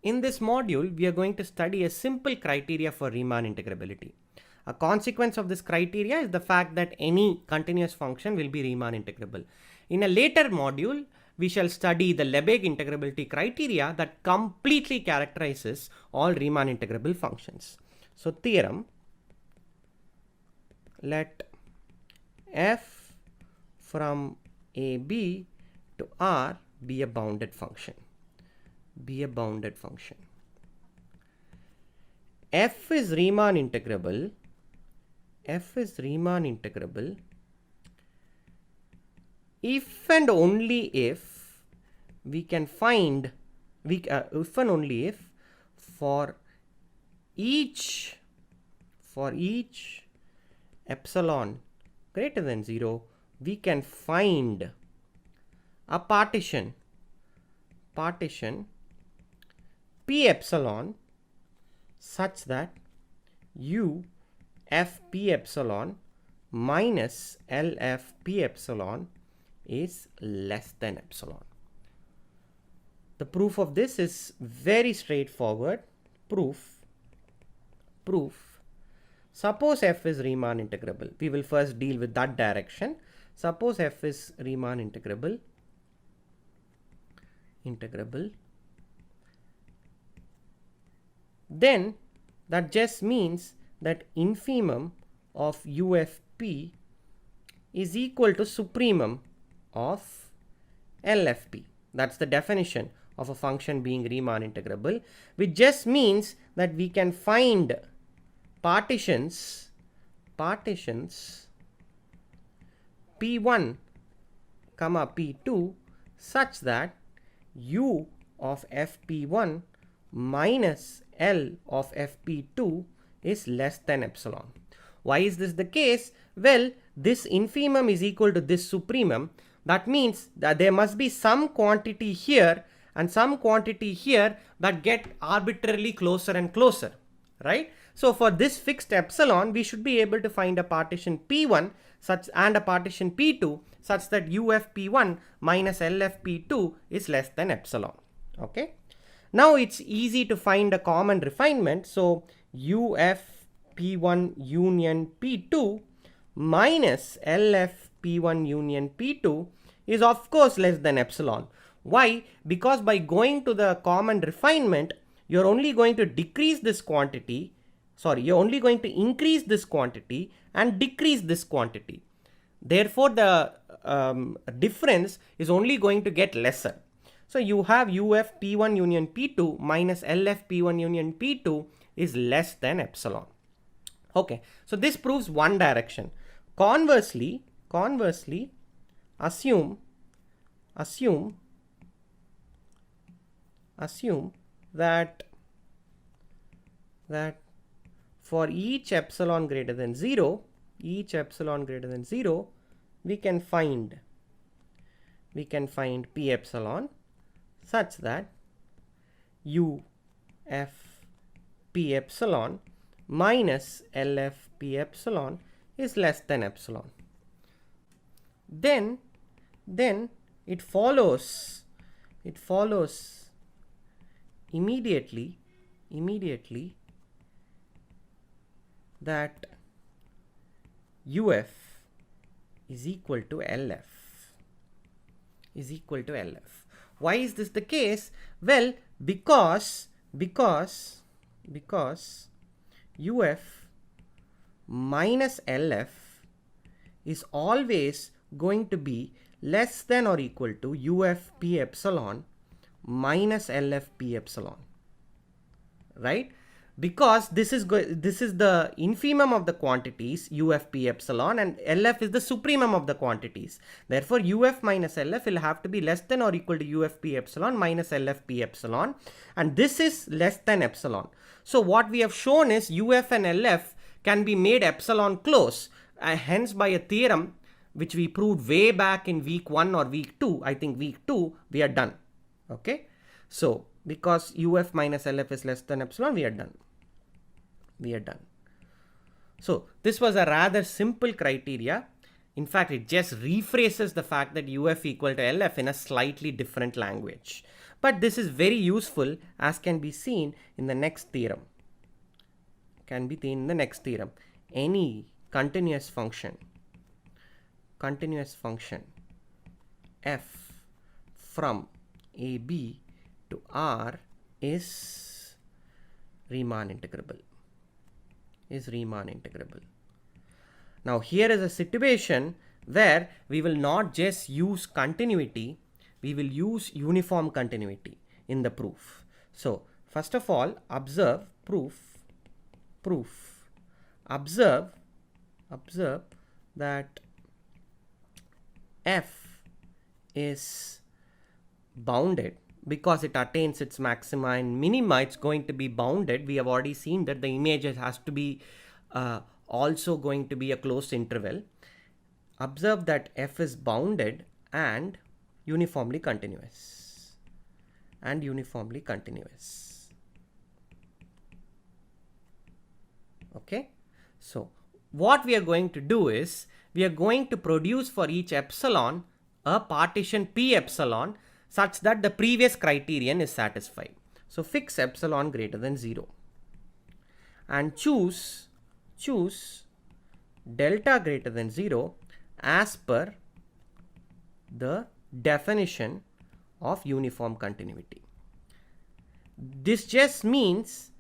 In this module, we are going to study a simple criteria for Riemann integrability. A consequence of this criteria is the fact that any continuous function will be Riemann integrable. In a later module, we shall study the Lebesgue integrability criteria that completely characterizes all Riemann integrable functions. So theorem, let f from AB to R be a bounded function. F is Riemann integrable. If and only if we can find, if and only if for each epsilon greater than 0, we can find a partition P epsilon such that U f P epsilon minus L f P epsilon is less than epsilon. The proof of this is very straightforward. Proof. Suppose f is Riemann integrable. We will first deal with that direction. Suppose f is Riemann integrable. Then that just means that infimum of UFP is equal to supremum of LFP. That's the definition of a function being Riemann integrable, which just means that we can find partitions P1, P2 such that U of FP1 minus L of FP2 is less than epsilon. Why is this the case? Well, this infimum is equal to this supremum. That means that there must be some quantity here and some quantity here that get arbitrarily closer and closer, right? So for this fixed epsilon, we should be able to find a partition P1 and a partition P2 such that UFP1 minus LFP2 is less than epsilon. Okay. Now it's easy to find a common refinement. So UFP1 union P2 minus LFP1 union P2 is of course less than epsilon. Why? Because by going to the common refinement, you're only going to decrease this quantity. You're only going to increase this quantity and decrease this quantity. Therefore, the difference is only going to get lesser. So you have UF P1 union P2 minus LF P1 union P2 is less than epsilon. Okay, so this proves one direction. Conversely, assume that for each epsilon greater than 0, we can find P epsilon such that U f P epsilon minus LF P epsilon is less than epsilon. Then it follows immediately that UF is equal to LF. Why is this the case? Well, because UF minus LF is always going to be less than or equal to UF P epsilon minus LF P epsilon, right? Because this is the infimum of the quantities UF P epsilon and LF is the supremum of the quantities. Therefore, UF minus LF will have to be less than or equal to UF P epsilon minus LF P epsilon, and this is less than epsilon. So what we have shown is UF and LF can be made epsilon close, hence by a theorem which we proved way back in week 1 or week 2. I think week 2 we are done. Okay, so because UF minus LF is less than epsilon, we are done. So this was a rather simple criteria. In fact, it just rephrases the fact that UF equal to LF in a slightly different language. But this is very useful, as can be seen in the next theorem. Any continuous function f from AB to R is Riemann integrable. Now here is a situation where we will not just use continuity, we will use uniform continuity in the proof. So first of all, observe observe that f is bounded because it attains its maxima and minima. It's going to be bounded. We have already seen that the image has to be also going to be a closed interval. Observe that f is bounded and uniformly continuous. Okay, so what we are going to do is we are going to produce for each epsilon a partition p epsilon such that the previous criterion is satisfied. So fix epsilon greater than 0 and choose delta greater than 0 as per the definition of uniform continuity. This just means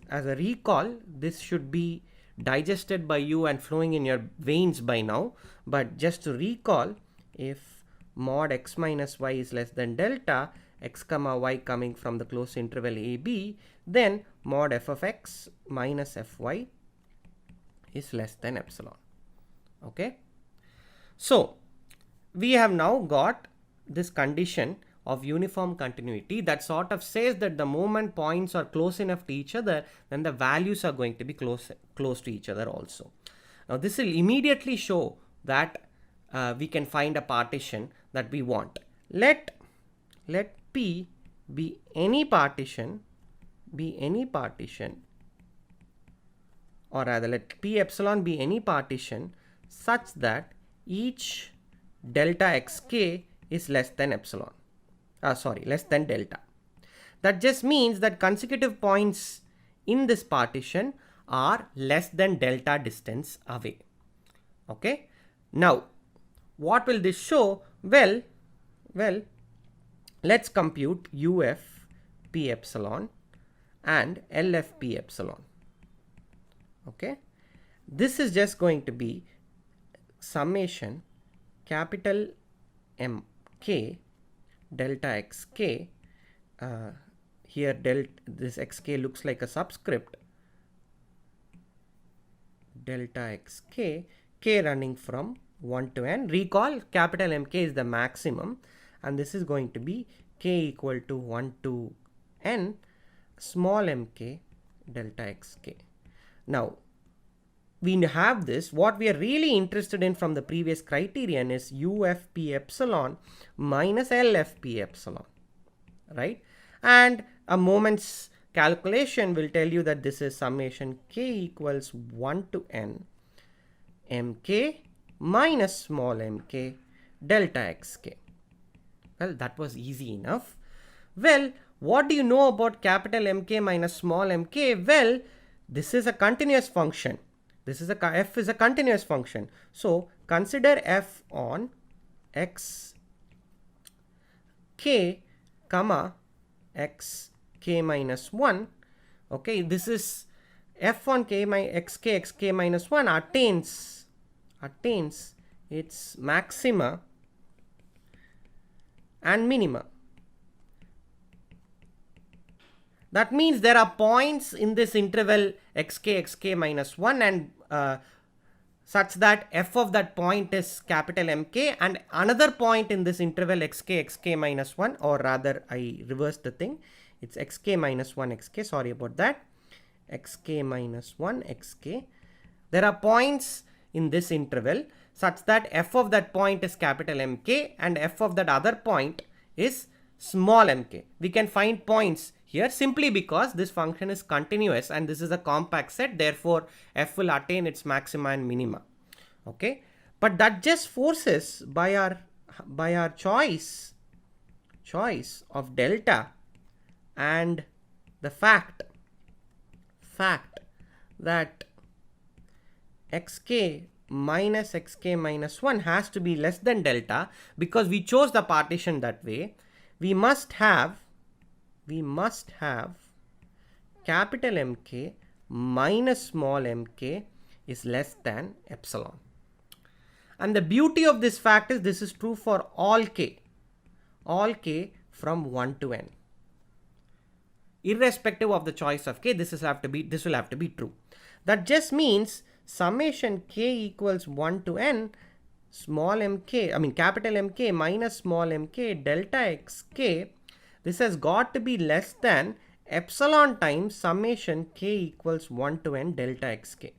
as a recall, this should be digested by you and flowing in your veins by now, but just to recall, if mod x minus y is less than delta, x comma y coming from the closed interval AB, then mod f of x minus fy is less than epsilon. Okay, so we have now got this condition of uniform continuity that sort of says that the moment points are close enough to each other, then the values are going to be close to each other also. Now this will immediately show that we can find a partition that we want. Let P be any partition, or rather let P epsilon be any partition such that each delta xk is less than delta. That just means that consecutive points in this partition are less than delta distance away. Okay, now what will this show? Well, let's compute UF P epsilon and LF P epsilon. Okay, this is just going to be summation capital MK delta xk. Here this xk looks like a subscript, delta xk, k running from 1 to n. Recall, capital MK is the maximum and this is going to be k equal to 1 to n, small mk delta xk. Now we have this. What we are really interested in from the previous criterion is UFP epsilon minus LFP epsilon, right? And a moment's calculation will tell you that this is summation k equals 1 to n mk minus small mk delta xk. Well, that was easy enough. Well, what do you know about capital MK minus small mk? Well, this is a continuous function. F is a continuous function. So consider f on x k comma x k minus 1. Okay, this is f on k x k minus 1 attains its maxima and minima. That means there are points in this interval xk minus 1 and such that f of that point is capital MK, and another point in this interval xk minus 1, or rather I reversed the thing, it's xk minus 1 xk, sorry about that, xk minus 1 xk. There are points in this interval such that f of that point is capital MK and f of that other point is small mk. We can find points here simply because this function is continuous and this is a compact set, therefore f will attain its maxima and minima. Okay, but that just forces by our choice of delta and the fact that xk minus 1 has to be less than delta, because we chose the partition that way, we must have capital Mk minus small mk is less than epsilon. And the beauty of this fact is this is true for all k from 1 to n. Irrespective of the choice of k, this will have to be true. That just means summation k equals 1 to n capital Mk minus small mk delta xk, this has got to be less than epsilon times summation k equals 1 to n delta xk.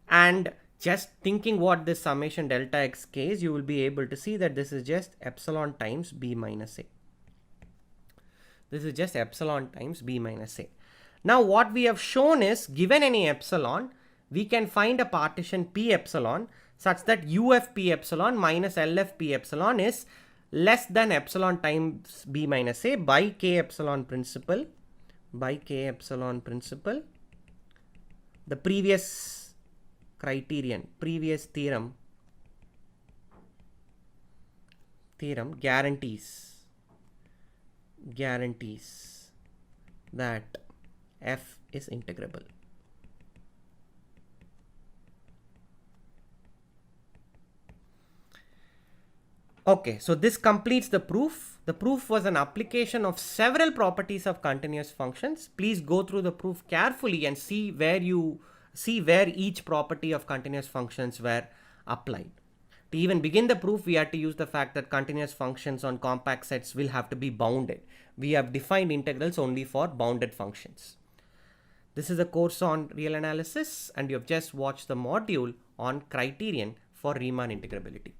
And just thinking what this summation delta xk is, you will be able to see that this is just epsilon times b minus a. This is just epsilon times b minus a. Now what we have shown is, given any epsilon, we can find a partition p epsilon such that uf p epsilon minus lf p epsilon is less than epsilon times b minus a by k epsilon principle. The previous criterion, previous theorem guarantees that f is integrable. Okay, so this completes the proof. The proof was an application of several properties of continuous functions. Please go through the proof carefully and see where each property of continuous functions were applied. To even begin the proof, we had to use the fact that continuous functions on compact sets will have to be bounded. We have defined integrals only for bounded functions. This is a course on real analysis, and you have just watched the module on criterion for Riemann integrability.